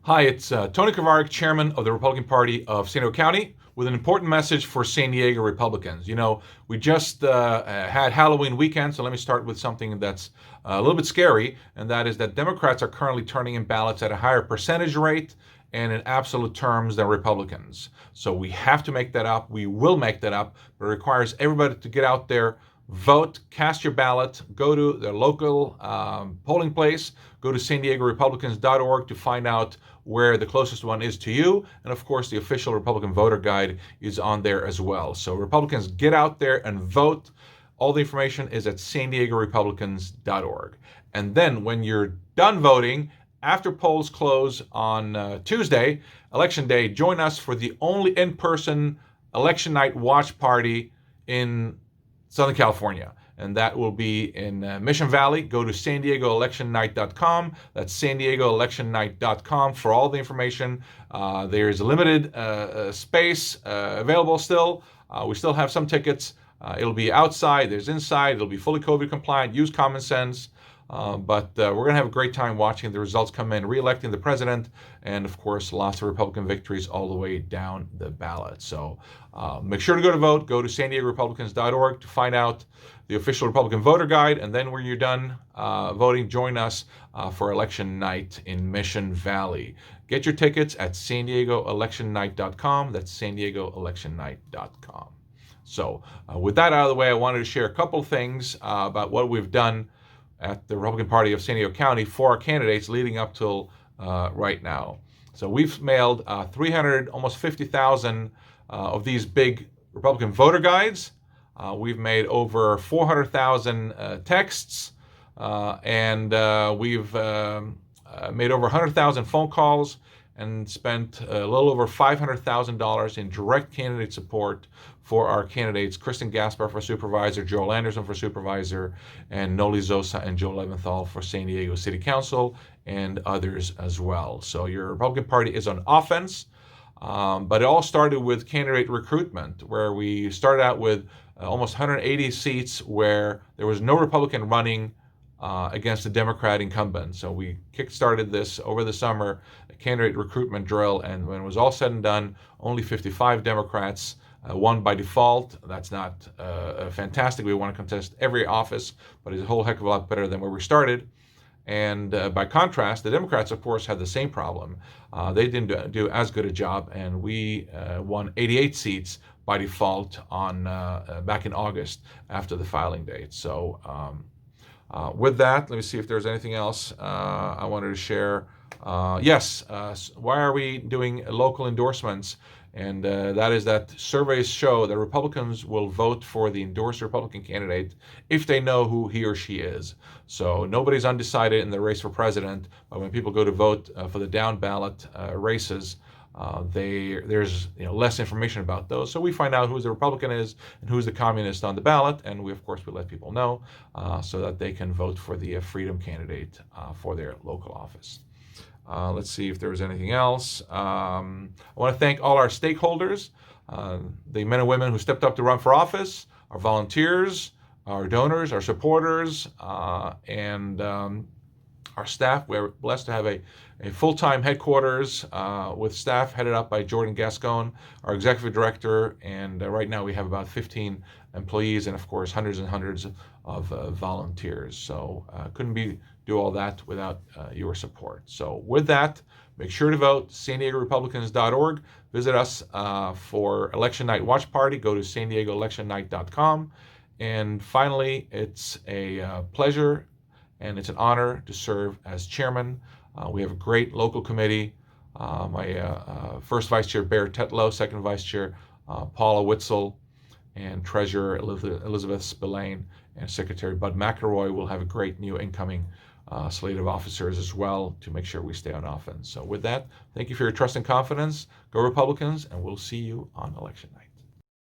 Hi, it's Tony Krvaric, Chairman of the Republican Party of San Diego County, with an important message for San Diego Republicans. You know, we just had Halloween weekend, so let me start with something that's a little bit scary, and that is that Democrats are currently turning in ballots at a higher percentage rate and in absolute terms than Republicans. So we have to make that up. We will make that up, but it requires everybody to get out there, vote, cast your ballot, go to their local polling place, go to SanDiegoRepublicans.org to find out where the closest one is to you. And of course, the official Republican voter guide is on there as well. So Republicans, get out there and vote. All the information is at SanDiegoRepublicans.org. And then when you're done voting, after polls close on Tuesday, Election Day, join us for the only in-person election night watch party in Southern California, and that will be in Mission Valley. Go to SanDiegoElectionNight.com. That's SanDiegoElectionNight.com for all the information. There's a limited space available still. We still have some tickets. It'll be outside. There's inside. It'll be fully COVID compliant. Use common sense. But we're going to have a great time watching the results come in, re-electing the president, and of course, lots of Republican victories all the way down the ballot. So make sure to go to vote. Go to SanDiegoRepublicans.org to find out the official Republican voter guide. And then when you're done voting, join us for election night in Mission Valley. Get your tickets at SanDiegoElectionNight.com. That's SanDiegoElectionNight.com. So with that out of the way, I wanted to share a couple of things about what we've done at the Republican Party of San Diego County for our candidates leading up till right now. So we've mailed 300, almost 50,000 of these big Republican voter guides. We've made over 400,000 texts, and we've made over 100,000 phone calls and spent a little over $500,000 in direct candidate support for our candidates, Kristen Gaspar for supervisor, Joel Anderson for supervisor, and Noli Zosa and Joe Leventhal for San Diego City Council, and others as well. So your Republican Party is on offense, but it all started with candidate recruitment, where we started out with almost 180 seats where there was no Republican running against the Democrat incumbent. So we kick-started this over the summer, a candidate recruitment drill, and when it was all said and done, only 55 Democrats won by default. That's not fantastic. We want to contest every office, but it's a whole heck of a lot better than where we started. And by contrast, the Democrats, of course, had the same problem. They didn't do as good a job, and we won 88 seats by default on back in August after the filing date. So with that, let me see if there's anything else I wanted to share. Yes, why are we doing local endorsements? And that is that surveys show that Republicans will vote for the endorsed Republican candidate if they know who he or she is. So nobody's undecided in the race for president, but when people go to vote for the down ballot races, there's less information about those. So we find out who the Republican is and who's the communist on the ballot, and we let people know so that they can vote for the freedom candidate for their local office. Let's see if there's anything else. I want to thank all our stakeholders, the men and women who stepped up to run for office, our volunteers, our donors, our supporters, and our staff. We're blessed to have a full-time headquarters with staff headed up by Jordan Gascon, our executive director, and right now we have about 15 employees and, of course, hundreds and hundreds of volunteers. So couldn't do all that without your support. So with that, make sure to vote, SanDiegoRepublicans.org. Visit us for Election Night Watch Party. Go to SanDiegoElectionNight.com. And finally, it's a pleasure and it's an honor to serve as chairman. We have a great local committee. My first vice chair, Bear Tetlow, second vice chair, Paula Witzel, and treasurer Elizabeth Spillane, and secretary Bud McElroy. Will have a great new incoming slate of officers as well to make sure we stay on offense. So with that, thank you for your trust and confidence. Go Republicans, and we'll see you on election night.